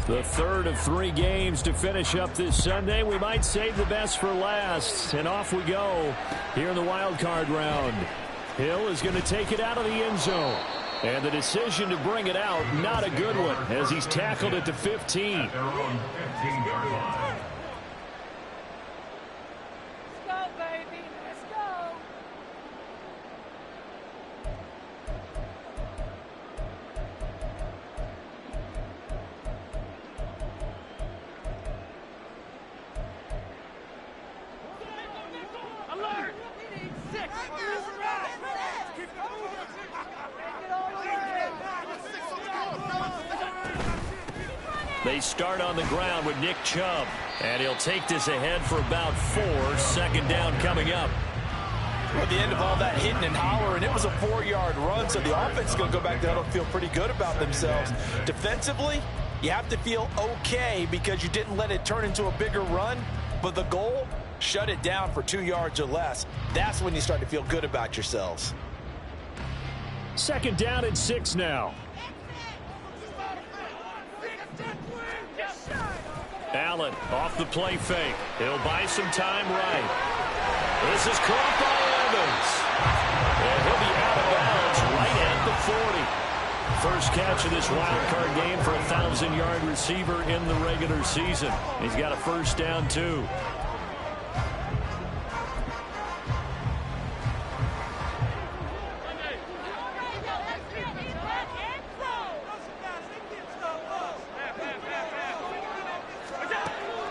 The third of 3 games to finish up this Sunday. We might save the best for last. And off we go here in the wild card round. Hill is going to take it out of the end zone. And the decision to bring it out, not a good one, as he's tackled at the 15. They start on the ground with Nick Chubb, and he'll take this ahead for about 4. Second down coming up. At the end of all that hitting and hollering, it was a 4-yard run, so the offense is going to go back there and feel pretty good about themselves. Defensively, you have to feel okay because you didn't let it turn into a bigger run, but the goal, shut it down for 2 yards or less. That's when you start to feel good about yourselves. Second down and 6 now. Allen off the play fake. He'll buy some time right. This is caught by Evans. And he'll be out of bounds right at the 40. First catch of this wild card game for a 1,000-yard receiver in the regular season. He's got a first down, too.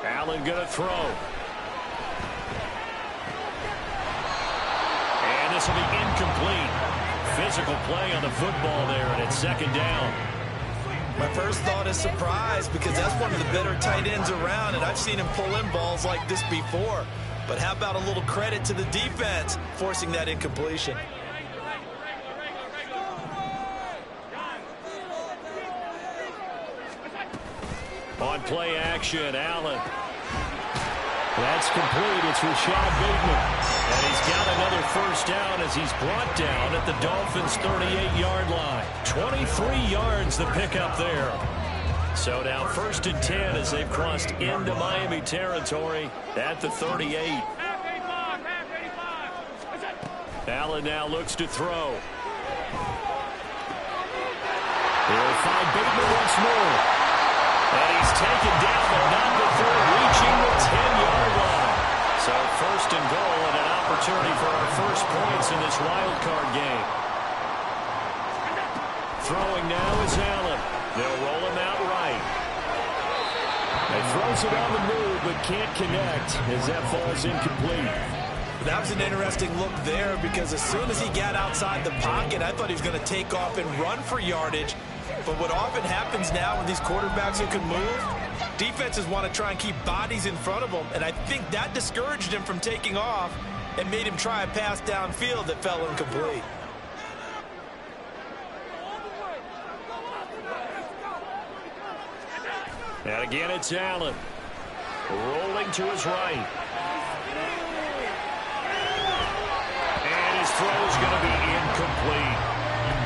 Allen going to throw. And this will be incomplete. Physical play on the football there, and it's second down. My first thought is surprise because that's one of the better tight ends around, and I've seen him pull in balls like this before. But how about a little credit to the defense forcing that incompletion? On play action, Allen. That's complete. It's Rashad Bateman. And he's got another first down as he's brought down at the Dolphins' 38-yard line. 23 yards the pickup there. So now first and 10 as they've crossed into Miami territory at the 38. Allen now looks to throw. He'll find Bateman once more. And he's taken down, but not before reaching the 10-yard line. So first and goal and an opportunity for our first points in this wild card game. Throwing now is Allen. They'll roll him out right. He throws it on the move, but can't connect as that falls incomplete. That was an interesting look there because as soon as he got outside the pocket, I thought he was going to take off and run for yardage. But what often happens now with these quarterbacks who can move, defenses want to try and keep bodies in front of them, and I think that discouraged him from taking off and made him try a pass downfield that fell incomplete. And again, it's Allen. Rolling to his right. And his throw is going to be incomplete.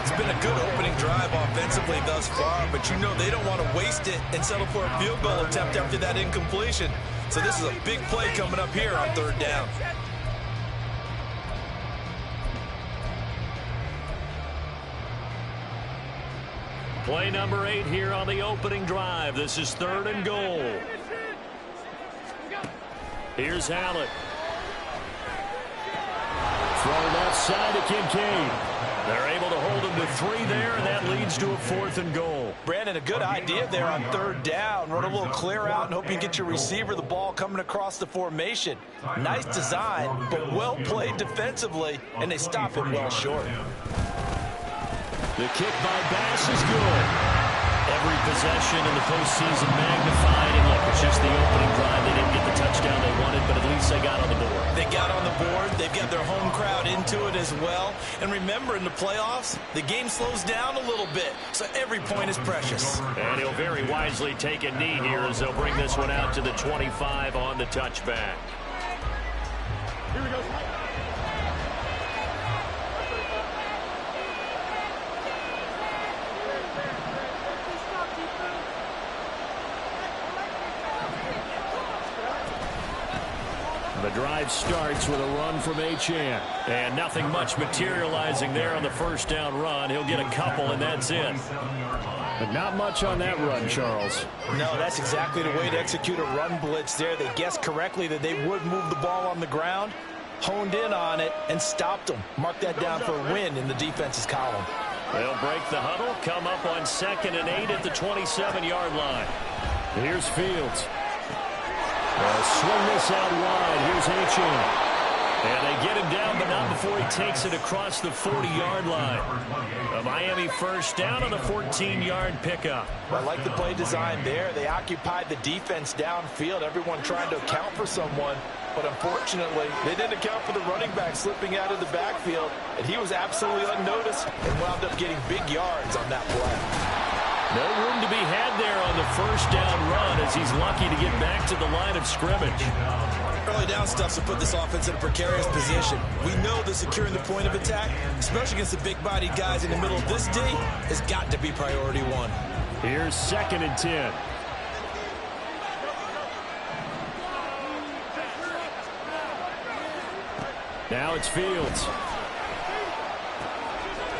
It's been a good opening drive offensively thus far, but you know they don't want to waste it and settle for a field goal attempt after that incompletion. So this is a big play coming up here on third down. Play number 8 here on the opening drive. This is third and goal. Here's Allen. Thrown outside to Kincaid. They're able to hold him to 3 there, and that leads to a 4th and goal. Brandon, a good idea there on third down. Run a little clear out and hope you get your receiver the ball coming across the formation. Nice design, but well played defensively, and they stop him well short. The kick by Bass is good. every possession in the postseason magnified. And look, it's just the opening drive. They didn't get the touchdown they wanted, but at least they got on the board. They got on the board. They've got their home crowd into it as well. And remember, in the playoffs, the game slows down a little bit, so every point is precious. And he'll very wisely take a knee here as they'll bring this one out to the 25 on the touchback. Here we go. The drive starts with a run from Achane. And nothing much materializing there on the first down run. He'll get a couple, and that's it. But not much on that run, Charles. No, that's exactly the way to execute a run blitz there. They guessed correctly that they would move the ball on the ground, honed in on it, and stopped them. Mark that down for a win in the defense's column. They'll break the huddle, come up on 2nd and 8 at the 27-yard line. Here's Fields. They'll swing this out wide. Here's Achane. And they get him down, but not before he takes it across the 40-yard line. A Miami first down on the 14-yard pickup. I like the play design there. They occupied the defense downfield, everyone trying to account for someone. But unfortunately, they didn't account for the running back slipping out of the backfield. And he was absolutely unnoticed and wound up getting big yards on that play. No room to be had there on the first down run as he's lucky to get back to the line of scrimmage. Early down stuff to put this offense in a precarious position. We know that securing the point of attack, especially against the big-bodied guys in the middle of this D, has got to be priority one. Here's 2nd and 10. Now it's Fields.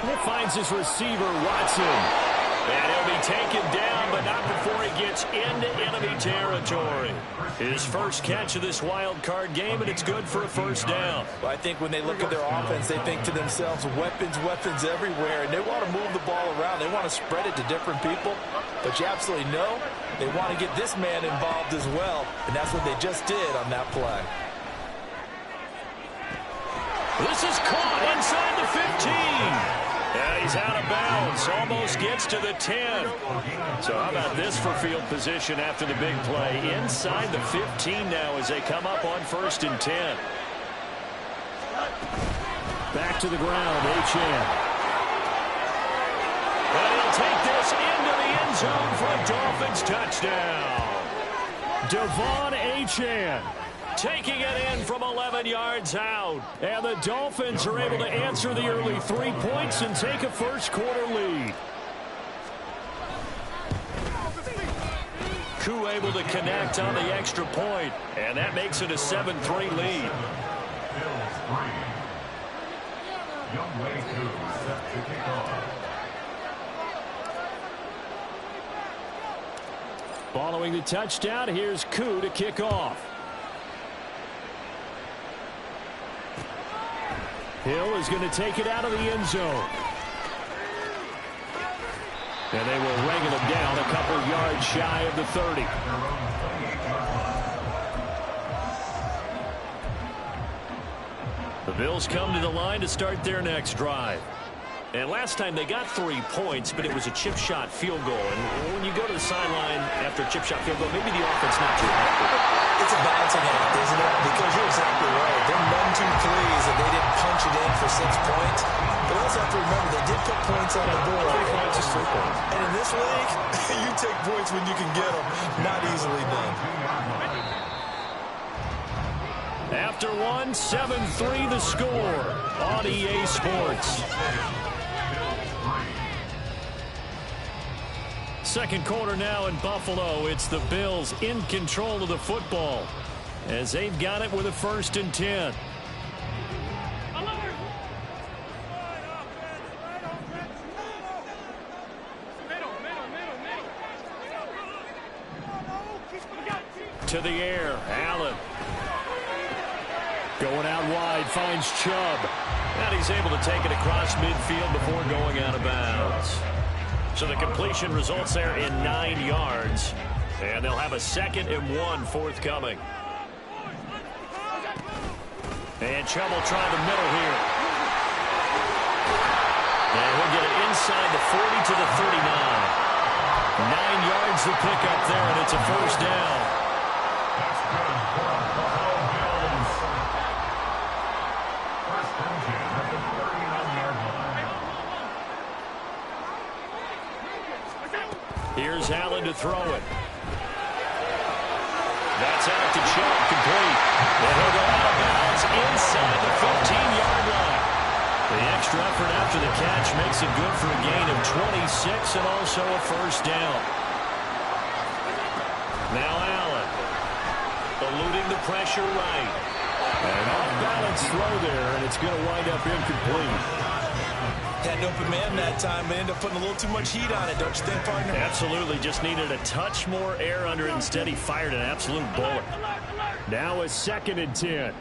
He finds his receiver, Watson. And he'll be taken down, but not before he gets into enemy territory. His first catch of this wild card game, and it's good for a first down. Well, I think when they look at their offense, they think to themselves, weapons, weapons everywhere, and they want to move the ball around. They want to spread it to different people, but you absolutely know they want to get this man involved as well, and that's what they just did on that play. This is caught inside the 15. And he's out of bounds, almost gets to the 10. So how about this for field position after the big play? Inside the 15 now as they come up on 1st and 10. Back to the ground, Achane. And he'll take this into the end zone for a Dolphins touchdown. Devon Achane taking it in from 11 yards out. And the Dolphins are able to answer the early 3 points and take a first-quarter lead. Koo able to connect on the extra point, and that makes it a 7-3 lead. Following the touchdown, here's Koo to kick off. Hill is going to take it out of the end zone. And they will wrangle him down a couple yards shy of the 30. The Bills come to the line to start their next drive. And last time they got 3 points, but it was a chip shot field goal. And when you go to the sideline after a chip shot field goal, maybe the offense not too happy. It's a balancing act, isn't it? Because you're exactly right. They're none too pleased that they didn't punch it in for 6 points. But also have to remember, they did put points on the board. 3 points is 3 points. And in this league, you take points when you can get them. Not easily done. After one, 7-3 the score on EA Sports. Second quarter now in Buffalo. It's the Bills in control of the football as they've got it with a 1st and 10. To the air, Allen. Going out wide, finds Chubb. And he's able to take it across midfield before going out of bounds. So the completion results there in 9 yards. And they'll have a 2nd and 1 forthcoming. And Chubb will try the middle here. And he'll get it inside the 40 to the 39. the pickup there, and it's a first down. Here's Allen to throw it. That's out to Chubb, complete. And he'll go out of bounds inside the 15-yard line. The extra effort after the catch makes it good for a gain of 26 and also a first down. Now Allen, eluding the pressure right. An off-balance throw there, and it's going to wind up incomplete. Had an open man that time, but ended up putting a little too much heat on it, don't you think, partner? Absolutely. Just needed a touch more air under it. Instead, he fired an absolute bullet. Now a 2nd and 10.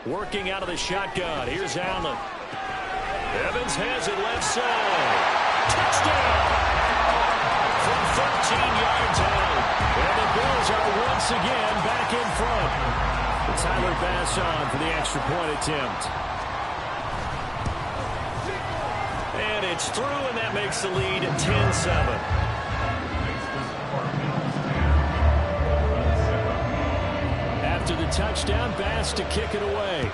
Working out of the shotgun. Here's Allen. Evans has it left side. Touchdown! From 13 yards out. And the Bills are once again back in front. Tyler Bass on for the extra point attempt. And it's through, and that makes the lead 10-7. After the touchdown, Bass to kick it away.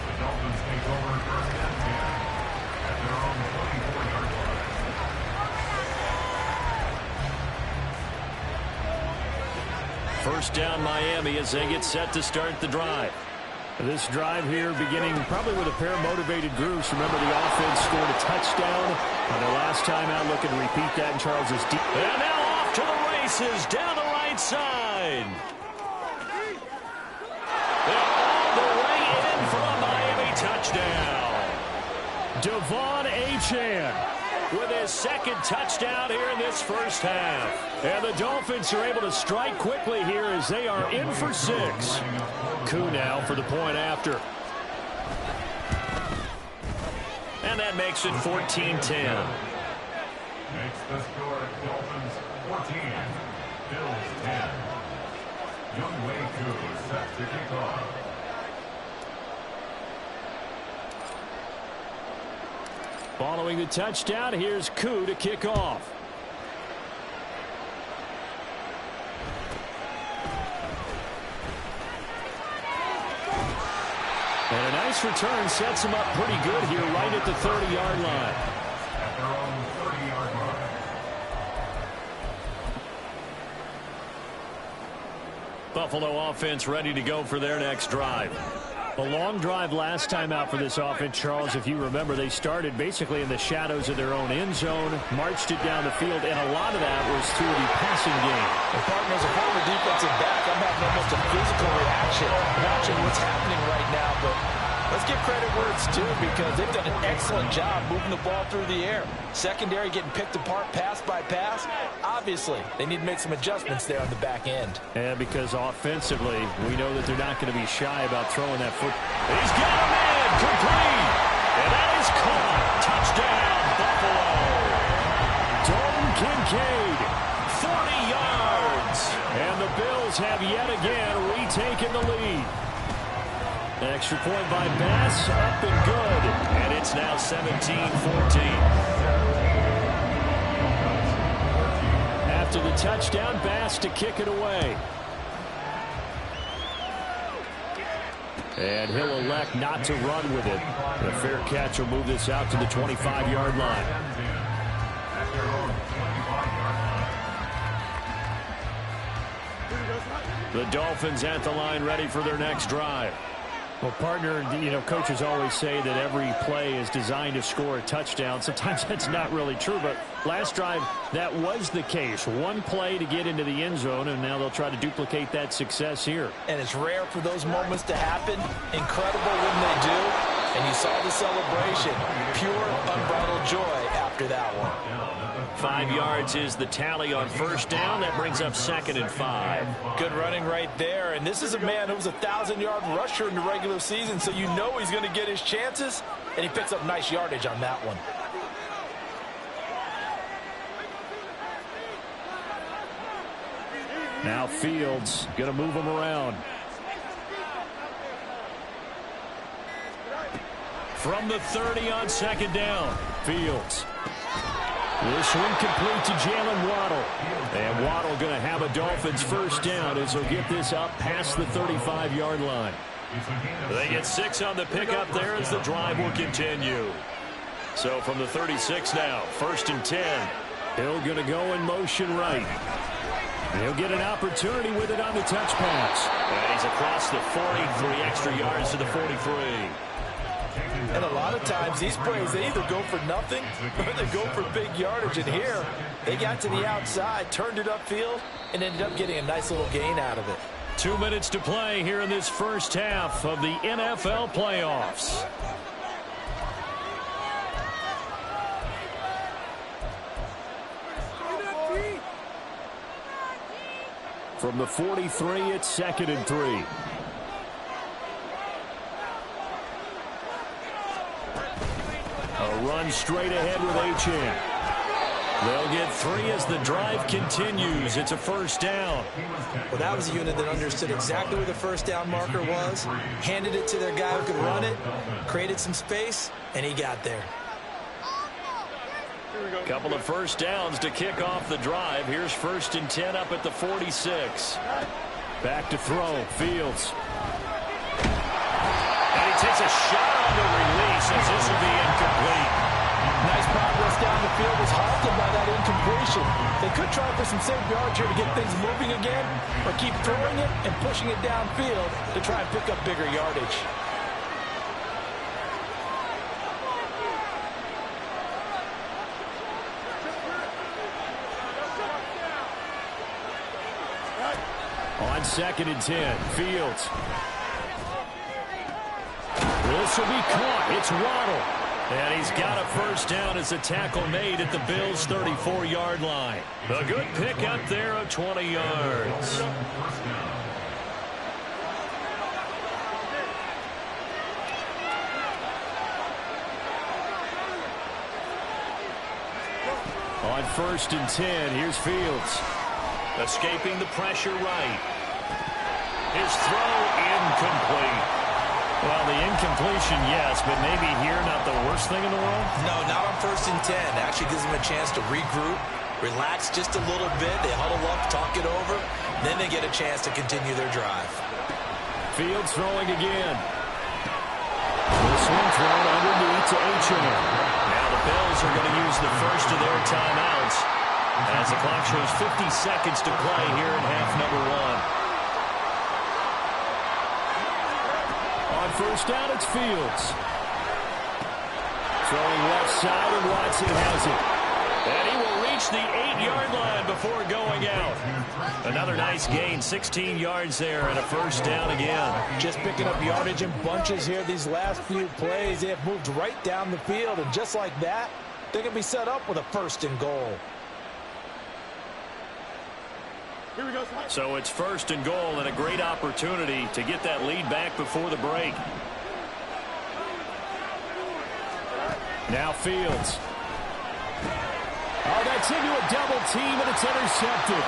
The Dolphins take over 1st and 10 at their own 24-yard line. First down Miami as they get set to start the drive. This drive here beginning probably with a pair of motivated groups. Remember, the offense scored a touchdown on their last time out. Looking to repeat that in Charles's deep. And now off to the races down the right side. They're all the way in for a Miami touchdown. Devon Achane with his 2nd touchdown here in this first half. And the Dolphins are able to strike quickly here as they are in for 6. Koo now for the point after. And that makes it 14-10. Makes the score Dolphins 14, Bills 10. Younghoe Koo set to kick off. Following the touchdown, here's Koo to kick off. And a nice return sets him up pretty good here right at the 30-yard line. At their own 30-yard line. Buffalo offense ready to go for their next drive. A long drive last time out for this offense, Charles. If you remember, they started basically in the shadows of their own end zone, marched it down the field, and a lot of that was through the passing game. The partner, as a former defensive back, I'm having almost a physical reaction watching what's happening right now. But let's give credit where it's due, because they've done an excellent job moving the ball through the air. Secondary getting picked apart pass by pass. Obviously, they need to make some adjustments there on the back end. And because offensively, we know that they're not going to be shy about throwing that foot. He's got a man, complete. And that is caught. Touchdown, Buffalo. Dalton Kincaid, 40 yards. And the Bills have yet again retaken the lead. Extra point by Bass, up and good. And it's now 17-14. After the touchdown, Bass to kick it away. And he'll elect not to run with it. The fair catch will move this out to the 25-yard line. The Dolphins at the line ready for their next drive. Well, partner, you know, coaches always say that every play is designed to score a touchdown. Sometimes that's not really true, but last drive, that was the case. One play to get into the end zone, and now they'll try to duplicate that success here. And it's rare for those moments to happen. Incredible when they do. And you saw the celebration. Pure, unbridled joy after that one. 5 yards is the tally on first down. That brings up 2nd and 5. Good running right there. And this is a man who was a 1,000-yard rusher in the regular season, so you know he's going to get his chances. And he picks up nice yardage on that one. Now Fields going to move him around. From the 30 on second down. Fields. This one complete to Jalen Waddle. And Waddle going to have a Dolphins first down as he'll get this up past the 35-yard line. They get 6 on the pickup there as the drive will continue. So from the 36 now, 1st and 10. Hill going to go in motion right. He'll get an opportunity with it on the touch pass. And he's across the 43 extra yards to the 43. And a lot of times these plays, they either go for nothing or they go for big yardage. And here, they got to the outside, turned it upfield, and ended up getting a nice little gain out of it. 2 minutes to play here in this first half of the NFL playoffs. From the 43, it's 2nd and 3. A run straight ahead with Achane. They'll get 3 as the drive continues. It's a first down. Well, that was a unit that understood exactly where the first down marker was, handed it to their guy who could run it, created some space, and he got there. Couple of first downs to kick off the drive. Here's 1st and 10 up at the 46. Back to throw. Fields. And he takes a shot on the release as this will be incomplete. Nice progress down the field was halted by that incompletion. They could try for some safe yards here to get things moving again, or keep throwing it and pushing it downfield to try and pick up bigger yardage. On 2nd and 10, Fields. This will be caught. It's Waddle. And he's got a first down as a tackle made at the Bills' 34-yard line. A good pickup there of 20 yards. On 1st and 10, here's Fields. Escaping the pressure right. His throw incomplete. Well, the incompletion, yes, but maybe here not the worst thing in the world? No, not on 1st and 10. Actually gives them a chance to regroup, relax just a little bit. They huddle up, talk it over. Then they get a chance to continue their drive. Fields throwing again. This one thrown underneath to Achane. Now the Bills are going to use the first of their timeouts as the clock shows 50 seconds to play here in half number 1. On first down, it's Fields. Throwing left side, and Watson has it. And he will reach the 8-yard line before going out. Another nice gain, 16 yards there, and a first down again. Just picking up yardage in bunches here these last few plays. They have moved right down the field, and just like that, they can be set up with a 1st and goal. So it's 1st and goal and a great opportunity to get that lead back before the break. Now Fields. Oh, that's into a double team, and it's intercepted.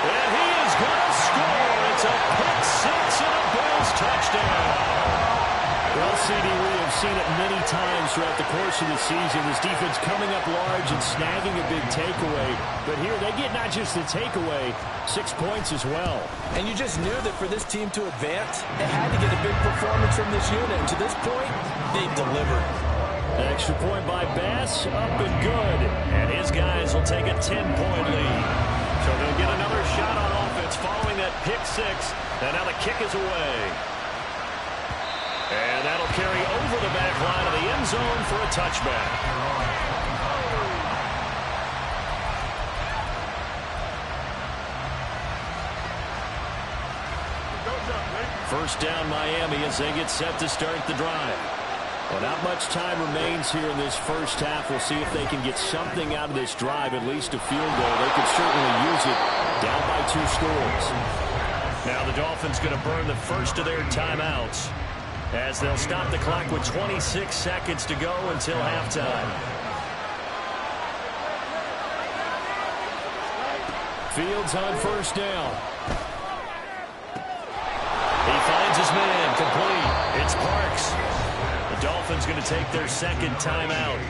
And he is going to score. It's a pick 6 and a Bills touchdown. Well, CD, we have seen it many times throughout the course of the season. This defense coming up large and snagging a big takeaway. But here they get not just the takeaway, 6 points as well. And you just knew that for this team to advance, they had to get a big performance from this unit. And to this point, they've delivered. An extra point by Bass, up and good. And his guys will take a 10-point lead. So they'll get another shot on offense following that pick 6. And now the kick is away. And that'll carry over the back line of the end zone for a touchback. First down Miami as they get set to start the drive. Well, not much time remains here in this first half. We'll see if they can get something out of this drive, at least a field goal. They could certainly use it down by 2 scores. Now the Dolphins going to burn the first of their timeouts. as they'll stop the clock with 26 seconds to go until halftime. Fields on first down. He finds his man, complete. It's Parks. The Dolphins going to take their second timeout.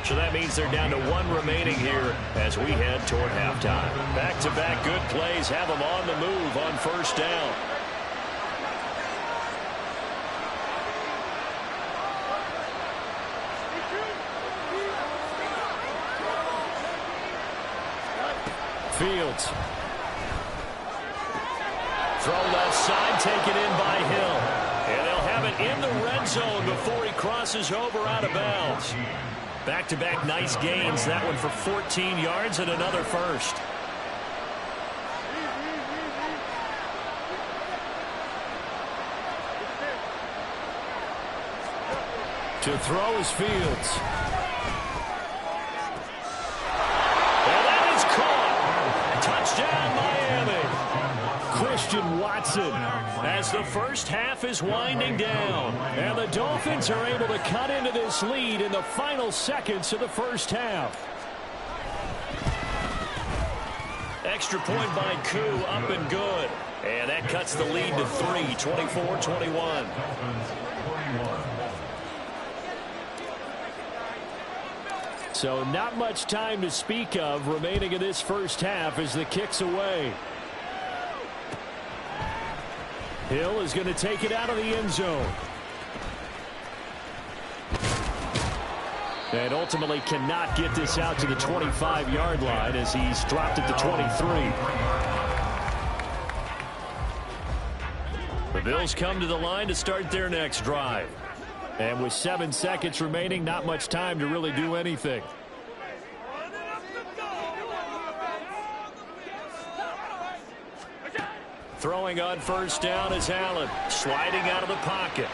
So that means they're down to one remaining here as we head toward halftime. Back-to-back good plays have them on the move on first down. Fields. Throw left side, taken in by Hill. And they'll have it in the red zone before he crosses over out of bounds. Back-to-back nice gains. That one for 14 yards and another first. To throw is Fields. And that is caught. Touchdown, Miami. Christian Watson as the first half is winding down. And the Dolphins are able to cut into this lead in the final seconds of the first half. Extra point by Koo, up and good. And that cuts the lead to 3, 24-21. So not much time to speak of remaining in this first half as the kick's away. Hill is going to take it out of the end zone. And ultimately cannot get this out to the 25-yard line as he's dropped at the 23. The Bills come to the line to start their next drive. And with 7 seconds remaining, not much time to really do anything. Throwing on first down is Allen, sliding out of the pocket.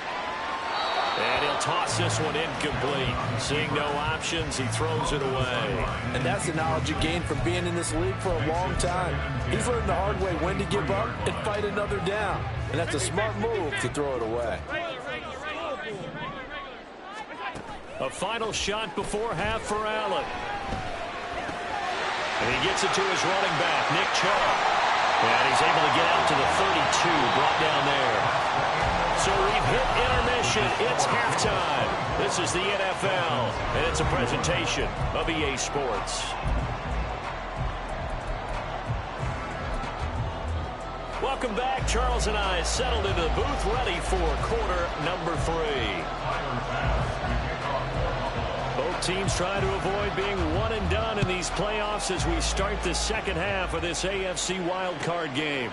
And he'll toss this one incomplete. Seeing no options, he throws it away. And that's the knowledge you gain from being in this league for a long time. He's learned the hard way when to give up and fight another down. And that's a smart move to throw it away. A final shot before half for Allen. And he gets it to his running back, Nick Chubb. And he's able to get out to the 32, brought down there. So we've hit intermission. It's halftime. This is the NFL, and it's a presentation of EA Sports. Welcome back. Charles and I settled into the booth, ready for quarter number 3. Both teams try to avoid being one and done in these playoffs as we start the second half of this AFC Wildcard game.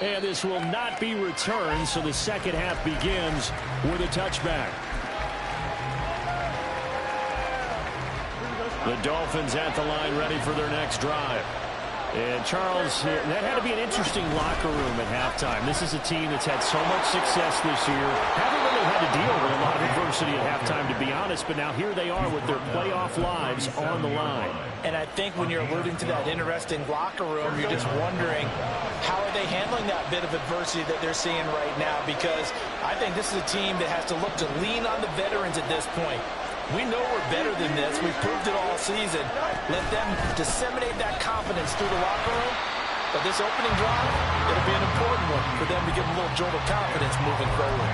And this will not be returned, so the second half begins with a touchback. The Dolphins at the line ready for their next drive. And Charles, that had to be an interesting locker room at halftime. This is a team that's had so much success this year. Haven't really had to deal with a lot of adversity at halftime, to be honest, but now here they are with their playoff lives on the line. And I think when you're alluding to that interesting locker room, you're just wondering how are they handling that bit of adversity that they're seeing right now, because I think this is a team that has to look to lean on the veterans at this point. We know we're better than this. We've proved it all season. Let them disseminate that confidence through the locker room. But this opening drive, it'll be an important one for them to give them a little jolt of confidence moving forward.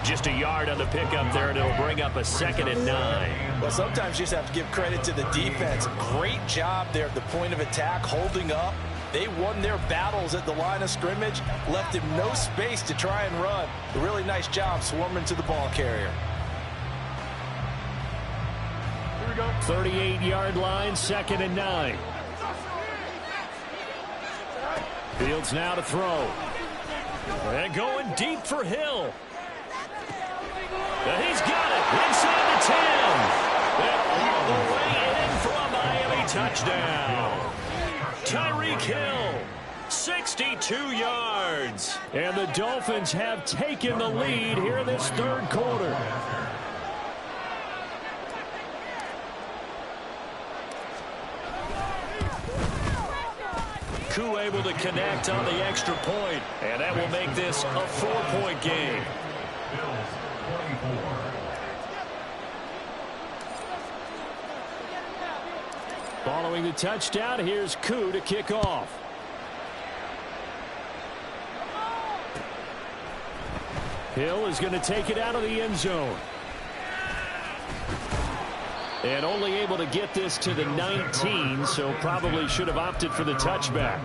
Just a yard on the pickup there, and it'll bring up a 2nd and 9. Well, sometimes you just have to give credit to the defense. Great job there at the point of attack, holding up. They won their battles at the line of scrimmage, left him no space to try and run. A really nice job swarming to the ball carrier. 38-yard line, 2nd and 9. Fields now to throw. And going deep for Hill. And he's got it inside the 10. And all the way in for a Miami touchdown. Tyreek Hill, 62 yards. And the Dolphins have taken the lead here in this third quarter. Koo able to connect on the extra point, and that will make this a 4-point game. Following the touchdown, here's Koo to kick off. Hill is going to take it out of the end zone. And only able to get this to the 19, so probably should have opted for the touchback.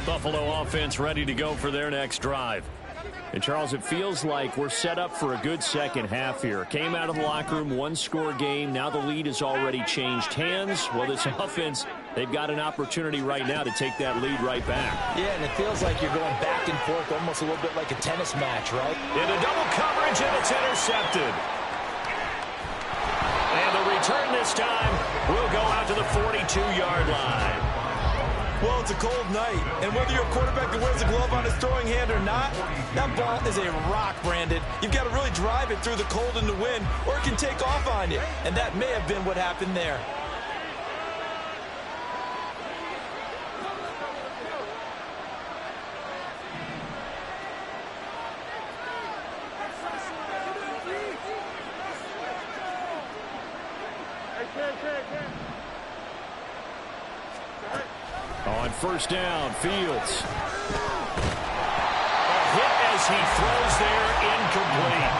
Buffalo offense ready to go for their next drive. And, Charles, it feels like we're set up for a good second half here. Came out of the locker room, one-score game. Now the lead has already changed hands. Well, this offense, they've got an opportunity right now to take that lead right back. Yeah, and it feels like you're going back and forth almost a little bit like a tennis match, right? Into double coverage, and it's intercepted. And the return this time will go out to the 42-yard line. Well, it's a cold night, and whether you're a quarterback that wears a glove on his throwing hand or not, that ball is a rock, Brandon. You've got to really drive it through the cold and the wind, or it can take off on you, and that may have been what happened there. On first down, Fields. A hit as he throws there, incomplete.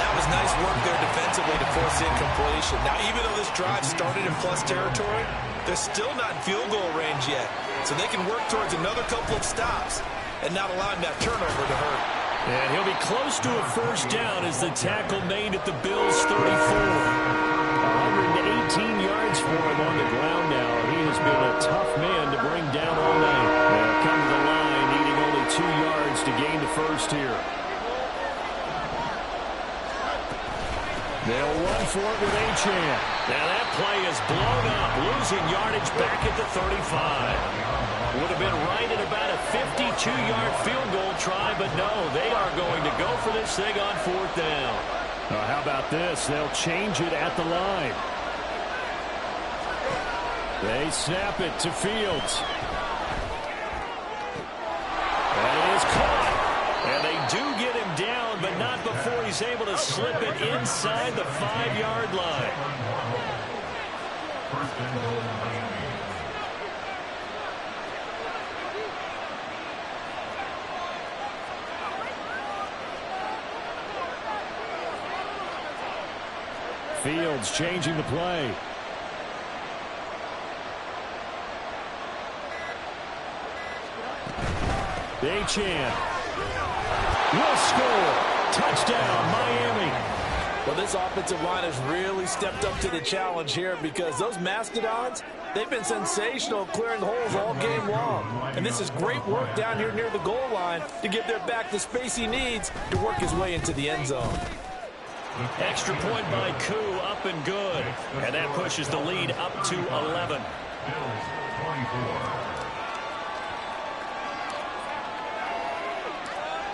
That was nice work there defensively to force incompletion. Now, even though this drive started in plus territory, they're still not in field goal range yet. So they can work towards another couple of stops and not allowing that turnover to hurt. And he'll be close to a first down as the tackle made at the Bills' 34. 118 yards for him on the ground now. He has been a tough man to bring down all night. Come to the line, needing only 2 yards to gain the first here. They'll run for it with Achan. Now that play is blown up, losing yardage back at the 35. Would have been right at about a 52-yard field goal try, but no, they are going to go for this thing on fourth down. How about this? They'll change it at the line. They snap it to Fields. And it is caught. And they do get him down, but not before he's able to slip it inside the 5-yard line. Fields changing the play. Achan will score. Touchdown, Miami. Well, this offensive line has really stepped up to the challenge here because those Mastodons, they've been sensational clearing holes all game long. And this is great work down here near the goal line to give their back the space he needs to work his way into the end zone. Extra point by Koo, up and good. And that pushes the lead up to 11.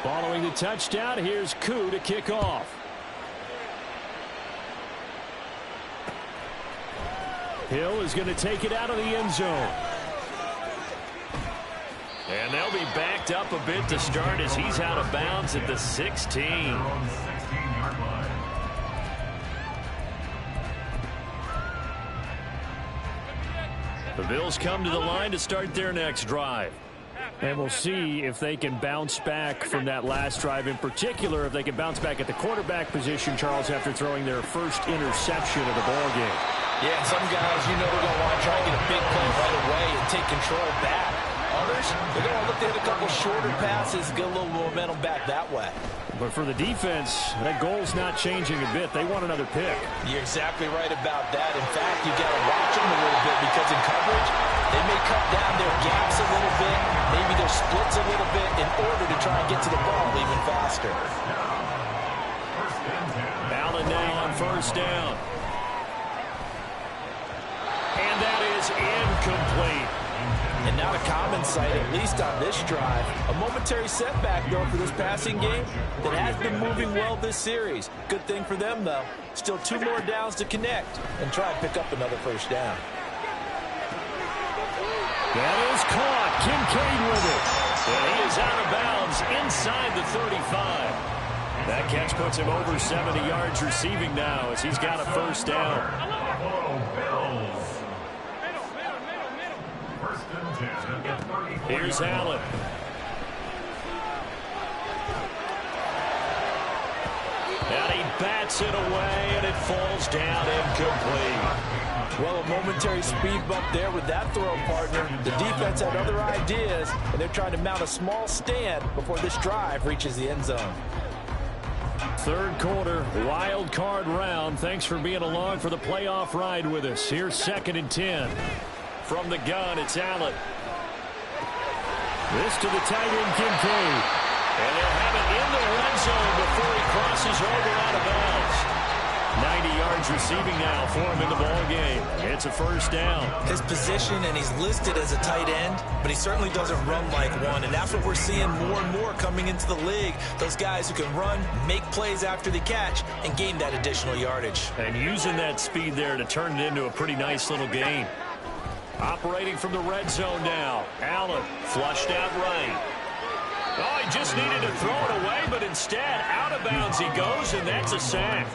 Following the touchdown, here's Koo to kick off. Hill is going to take it out of the end zone. And they'll be backed up a bit to start as he's out of bounds at the 16. The Bills come to the line to start their next drive. And we'll see if they can bounce back from that last drive. In particular, if they can bounce back at the quarterback position, Charles, after throwing their first interception of the ballgame. Yeah, some guys, you know, they're going to want to try and get a big play right away and take control back. Others, they're going to look to hit a couple shorter passes, get a little momentum back that way. But for the defense, that goal's not changing a bit. They want another pick. You're exactly right about that. In fact, you got to watch them a little bit because in coverage, they may cut down their gaps a little bit, maybe their splits a little bit in order to try and get to the ball even faster. Allen now on first down. And that is incomplete. And not a common sight, at least on this drive. A momentary setback, though, for this passing game that has been moving well this series. Good thing for them, though. Still 2 more downs to connect and try and pick up another first down. That is caught. Kincaid with it. And he is out of bounds inside the 35. That catch puts him over 70 yards receiving now as he's got a first down. Here's Allen. And he bats it away, and it falls down incomplete. Well, a momentary speed bump there with that throw, partner. The defense had other ideas, and they're trying to mount a small stand before this drive reaches the end zone. Third quarter, wild card round. Thanks for being along for the playoff ride with us. Here's 2nd and 10. From the gun, it's Allen. This to the tight end, Kincaid. And they'll have it in the red zone before he crosses over out of bounds. 90 yards receiving now for him in the ball game. It's a first down. His position, and he's listed as a tight end, but he certainly doesn't run like one, and that's what we're seeing more and more coming into the league. Those guys who can run, make plays after the catch, and gain that additional yardage. And using that speed there to turn it into a pretty nice little game. Operating from the red zone now. Allen flushed out right. Oh, he just needed to throw it away, but instead, out of bounds he goes, and that's a sack.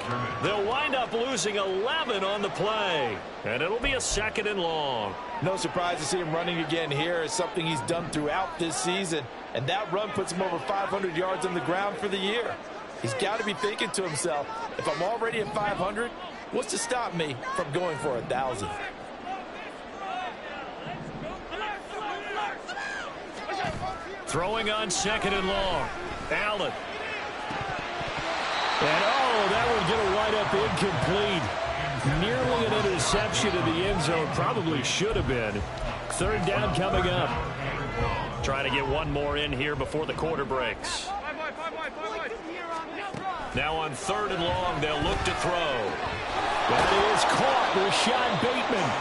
They'll wind up losing 11 on the play, and it'll be a 2nd and long. No surprise to see him running again here. It's something he's done throughout this season, and that run puts him over 500 yards on the ground for the year. He's got to be thinking to himself, if I'm already at 500, what's to stop me from going for 1,000? Throwing on 2nd and long. Allen. And that one going to wind up incomplete. Nearly an interception in the end zone. Probably should have been. 3rd down coming up. Trying to get one more in here before the quarter breaks. Now on 3rd and long, they'll look to throw. That is caught. Rashad Bateman.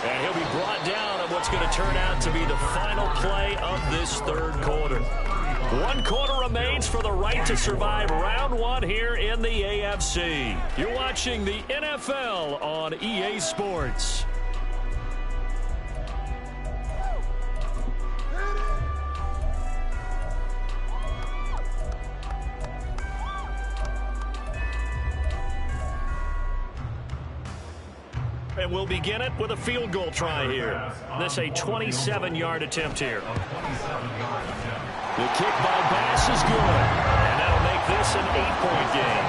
And he'll be brought down on what's going to turn out to be the final play of this 3rd quarter. 1 quarter remains for the right to survive round 1 here in the AFC. You're watching the NFL on EA Sports. And we'll begin it with a field goal try here. This a 27-yard attempt here. The kick by Bass is good. And that'll make this an 8-point game.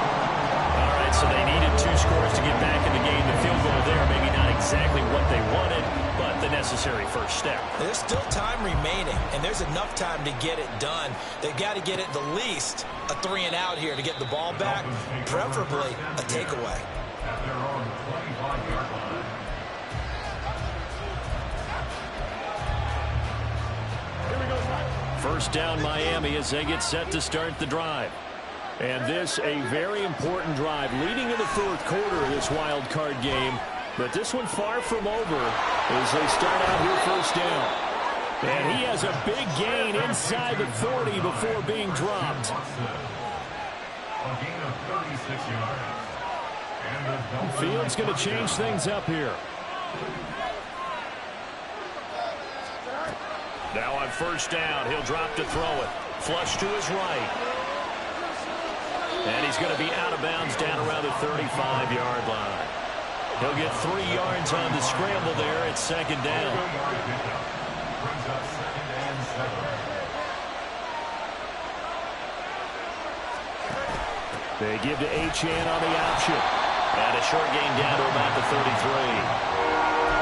All right, so they needed 2 scores to get back in the game. The field goal there, maybe not exactly what they wanted, but the necessary first step. There's still time remaining, and there's enough time to get it done. They've got to get it the least a 3 and out here to get the ball back, preferably a takeaway. At their own 25-yard line. First down Miami as they get set to start the drive. And this a very important drive leading in the 4th quarter of this wild card game. But this one far from over as they start out here first down. And he has a big gain inside the 40 before being dropped. A gain of 36 yards. Fields going to change things up here. Now on first down, he'll drop to throw it. Flush to his right. And he's going to be out of bounds down around the 35-yard line. He'll get 3 yards on the scramble there at 2nd down. Brings up 2nd and 7. They give to Achane on the option. And a short gain down to about the 33.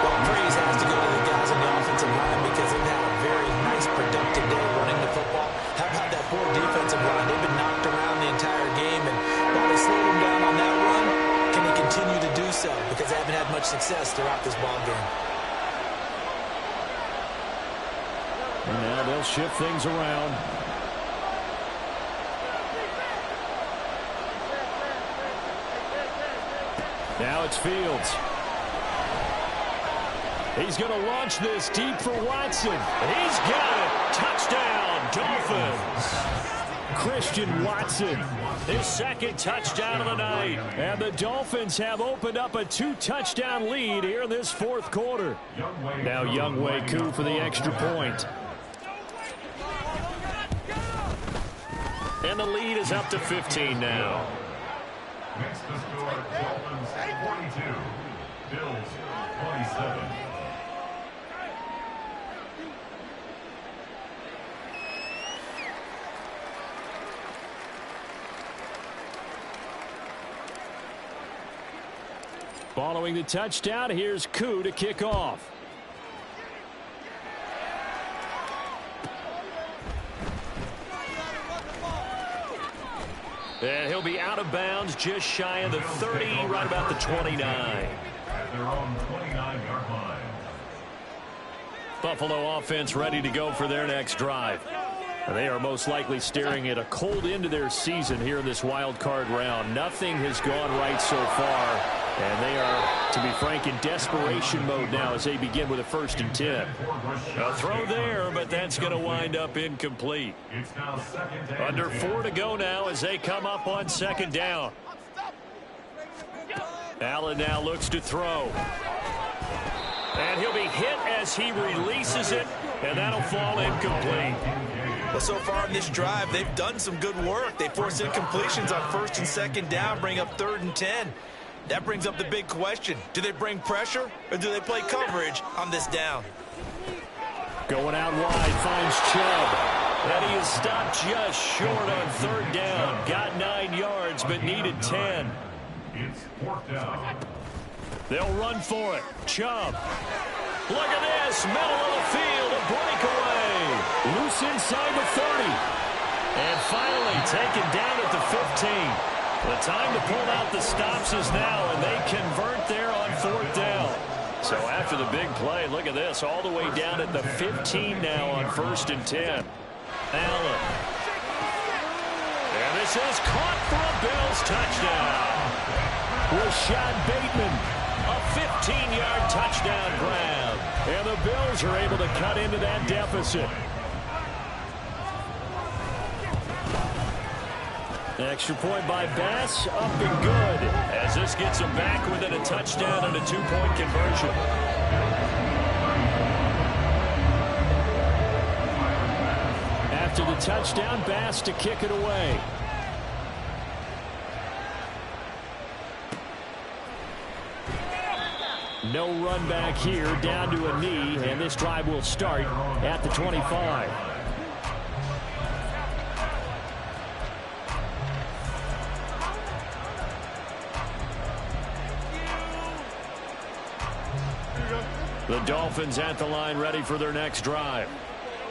Well, praise has to go to the guys on the offensive line because they've had a very nice, productive day running the football. How about that poor defensive line? They've been knocked around the entire game, and while they slowed them down on that run, can they continue to do so? Because they haven't had much success throughout this ball game. And now they'll shift things around. Now it's Fields. He's going to launch this deep for Watson. He's got it. Touchdown, Dolphins. Christian Watson, his 2nd touchdown of the night. And the Dolphins have opened up a 2-touchdown lead here in this 4th quarter. Now Younghoe Koo for the extra point. And the lead is up to 15 now. Makes the score Dolphins 42, Bills 27. Following the touchdown, here's Koo to kick off. And he'll be out of bounds just shy of the 30, right about the 29. At their own 29-yard line. Buffalo offense ready to go for their next drive. And they are most likely staring at a cold end to their season here in this wild card round. Nothing has gone right so far. And they are, to be frank, in desperation mode now as they begin with a 1st and 10. A throw there, but that's going to wind up incomplete. It's now 2nd and Under 10. 4 to go now as they come up on 2nd down. Allen now looks to throw. And he'll be hit as he releases it, and that'll fall incomplete. Well, so far in this drive, they've done some good work. They forced incompletions on 1st and 2nd down, bring up 3rd and 10. That brings up the big question. Do they bring pressure or do they play coverage on this down? Going out wide, finds Chubb. And he is stopped just short on 3rd down. Got 9 yards, but needed 10. It's 4th down. They'll run for it. Chubb. Look at this. Middle of the field. A breakaway. Loose inside the 30. And finally taken down at the 15. The time to pull out the stops is now, and they convert there on 4th down. So after the big play, look at this, all the way down at the 15 now on 1st and 10. Allen. And this is caught for a Bills touchdown. Rashad Bateman, a 15-yard touchdown grab. And the Bills are able to cut into that deficit. Extra point by Bass, up and good, as this gets them back within a touchdown and a 2-point conversion. After the touchdown, Bass to kick it away. No run back here, down to a knee, and this drive will start at the 25. The Dolphins at the line ready for their next drive.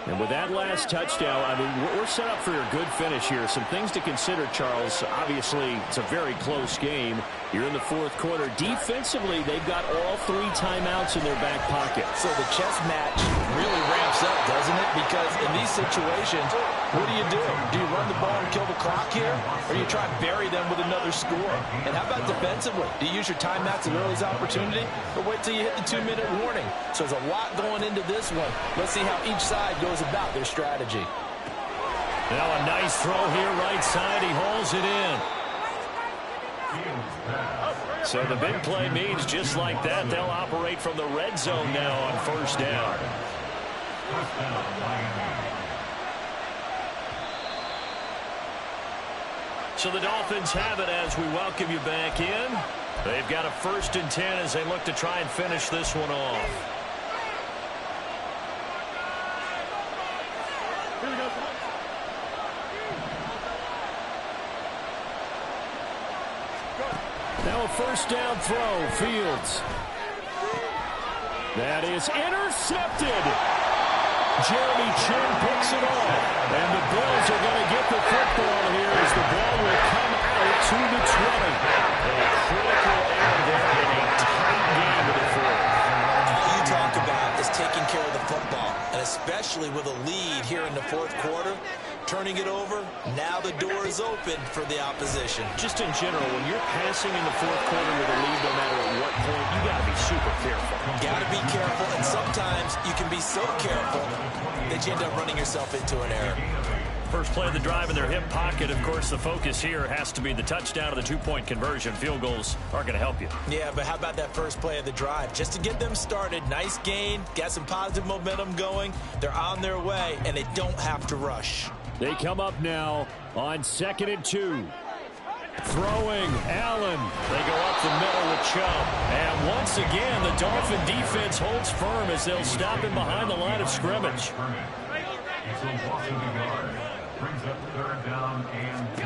And with that last touchdown, I mean, we're set up for a good finish here. Some things to consider, Charles. Obviously, it's a very close game. You're in the 4th quarter. Defensively, they've got all 3 timeouts in their back pocket. So the chess match really ramps up, doesn't it? Because in these situations, what do? Do you run the ball and kill the clock here? Or you try and bury them with another score? And how about defensively? Do you use your timeouts at early's opportunity? Or wait till you hit the 2-minute warning? So there's a lot going into this one. Let's see how each side goes about their strategy. Now a nice throw here right side. He hauls it in. So the big play means just like that, they'll operate from the red zone now on 1st down. So the Dolphins have it as we welcome you back in. They've got a 1st and 10 as they look to try and finish this one off. Now a 1st down throw, Fields. That is intercepted. Jeremy Chin picks it off. And the Bills are going to get the football here as the ball will come out to the 20. A critical error there in a tight game of the 4th. All you talk about is taking care of the football, and especially with a lead here in the 4th quarter. Turning it over, now the door is open for the opposition. Just in general, when you're passing in the 4th quarter with a lead, no matter at what point, you got to be super careful. Got to be careful, and sometimes you can be so careful that you end up running yourself into an error. First play of the drive in their hip pocket. Of course, the focus here has to be the touchdown of the 2-point conversion. Field goals aren't going to help you. Yeah, but how about that first play of the drive? Just to get them started, nice gain, got some positive momentum going. They're on their way, and they don't have to rush. They come up now on 2nd and 2. Throwing, Allen. They go up the middle with Chubb. And once again, the Dolphin defense holds firm as they'll stop him behind the line of scrimmage.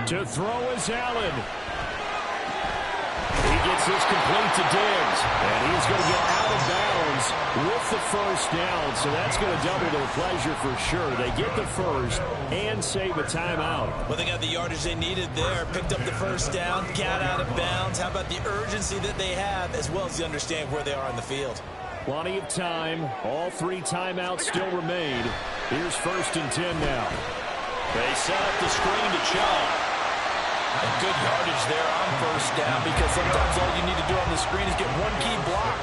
To throw is Allen. He gets this complete to Diggs. And he's going to get out of bounds with the first down. So that's going to double their pleasure for sure. They get the first and save a timeout. Well, they got the yardage they needed there. Picked up the first down, got out of bounds. How about the urgency that they have, as well as the understand where they are on the field? Plenty of time. All 3 timeouts still remain. Here's 1st and 10 now. They set up the screen to Chubb. And good yardage there on first down, because sometimes all you need to do on the screen is get one key block.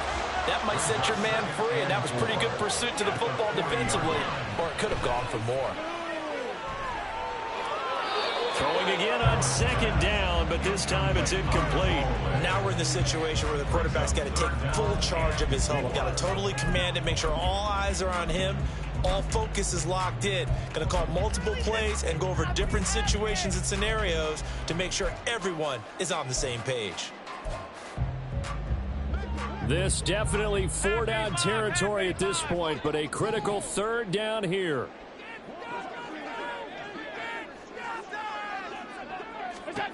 That might set your man free, and that was pretty good pursuit to the football defensively, or it could have gone for more. Throwing again on 2nd down, but this time it's incomplete. Now we're in the situation where the quarterback's got to take full charge of his huddle. Got to totally command it, make sure all eyes are on him. All focus is locked in. Going to call multiple plays and go over different situations and scenarios to make sure everyone is on the same page. This definitely 4-down territory at this point, but a critical 3rd down here.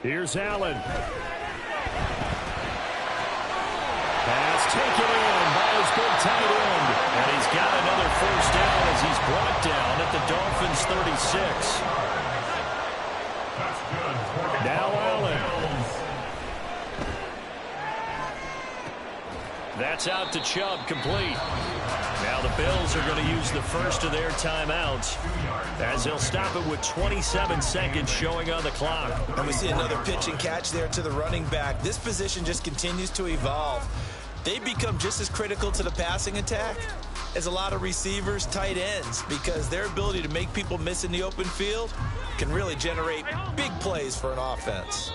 Here's Allen. Pass taken in by his big tight end. And he's got another first down as he's brought down at the Dolphins' 36. Now Allen. That's out to Chubb, complete. Now the Bills are going to use the first of their timeouts as they'll stop it with 27 seconds showing on the clock. And we see another pitch and catch there to the running back. This position just continues to evolve. They become just as critical to the passing attack as a lot of receivers, tight ends, because their ability to make people miss in the open field can really generate big plays for an offense.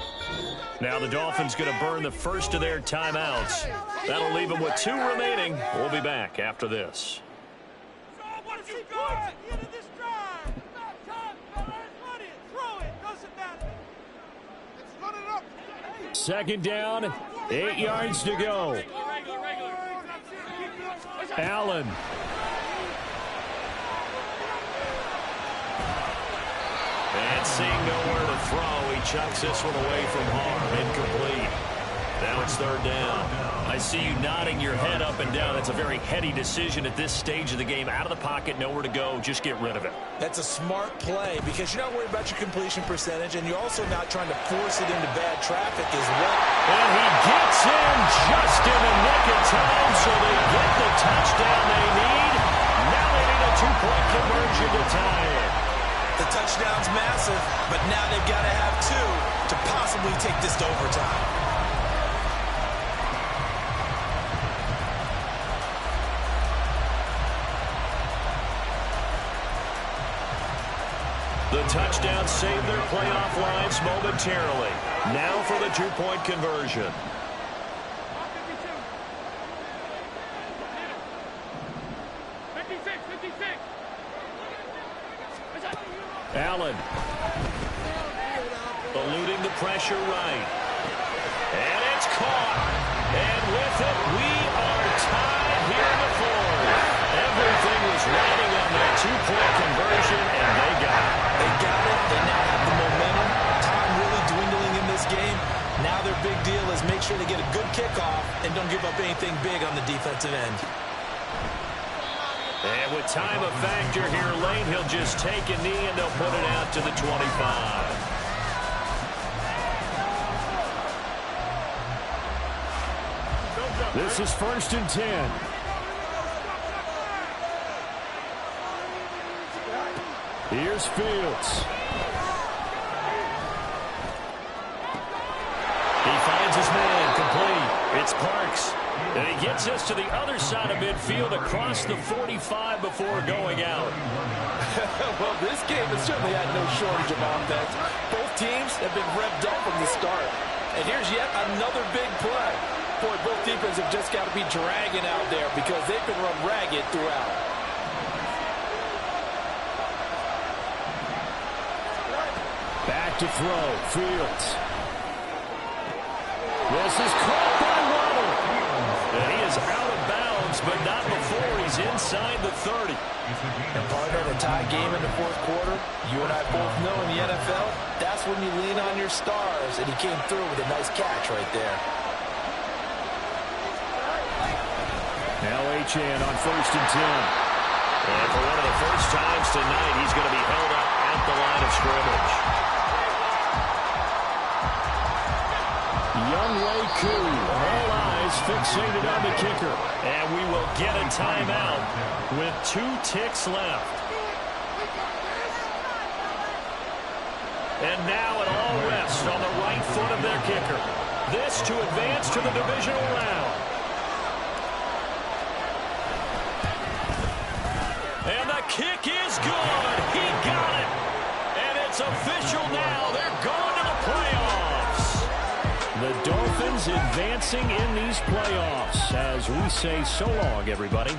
Now the Dolphins going to burn the first of their timeouts. That'll leave them with 2 remaining. We'll be back after this. 2nd down, 8 yards to go. Allen. And seeing nowhere to throw, he chucks this one away from harm. Incomplete. Now it's 3rd down. I see you nodding your head up and down. That's a very heady decision at this stage of the game. Out of the pocket, nowhere to go. Just get rid of it. That's a smart play because you're not worried about your completion percentage, and you're also not trying to force it into bad traffic as well. And he gets in just in the nick of time, so they get the touchdown they need. Now they need a 2-point conversion to tie it. The touchdown's massive, but now they've got to have 2 to possibly take this to overtime. The touchdown saved their playoff lives momentarily. Now for the 2-point conversion. Allen. Eluding the pressure right. And it's caught. And with it, we are tied here in the 4th. Everything was riding on that 2-point conversion, and they got it. They got it. They now have the momentum. Time really dwindling in this game. Now their big deal is make sure they get a good kickoff and don't give up anything big on the defensive end. And with time a factor here late, he'll just take a knee and they'll put it out to the 25. This is 1st and 10. Here's Fields. He finds his man, complete. It's Parks. And he gets us to the other side of midfield across the 45 before going out. Well, this game has certainly had no shortage of offense. Both teams have been revved up from the start. And here's yet another big play. Boy, both defenses have just got to be dragging out there because they've been run ragged throughout. to throw. Fields. This is caught by Waddle. And he is out of bounds, but not before he's inside the 30. And partner, the tie game in the fourth quarter, you and I both know in the NFL, that's when you lean on your stars, and he came through with a nice catch right there. Now Achane on 1st and 10. And for one of the first times tonight, he's going to be held up at the line of scrimmage. Younghoe Koo, all eyes fixated on the kicker. And we will get a timeout with 2 ticks left. And now it all rests on the right foot of their kicker. This to advance to the divisional round. And the kick is good. He got it. And it's official now. They're going to the playoffs. The Dolphins advancing in these playoffs as we say so long, everybody.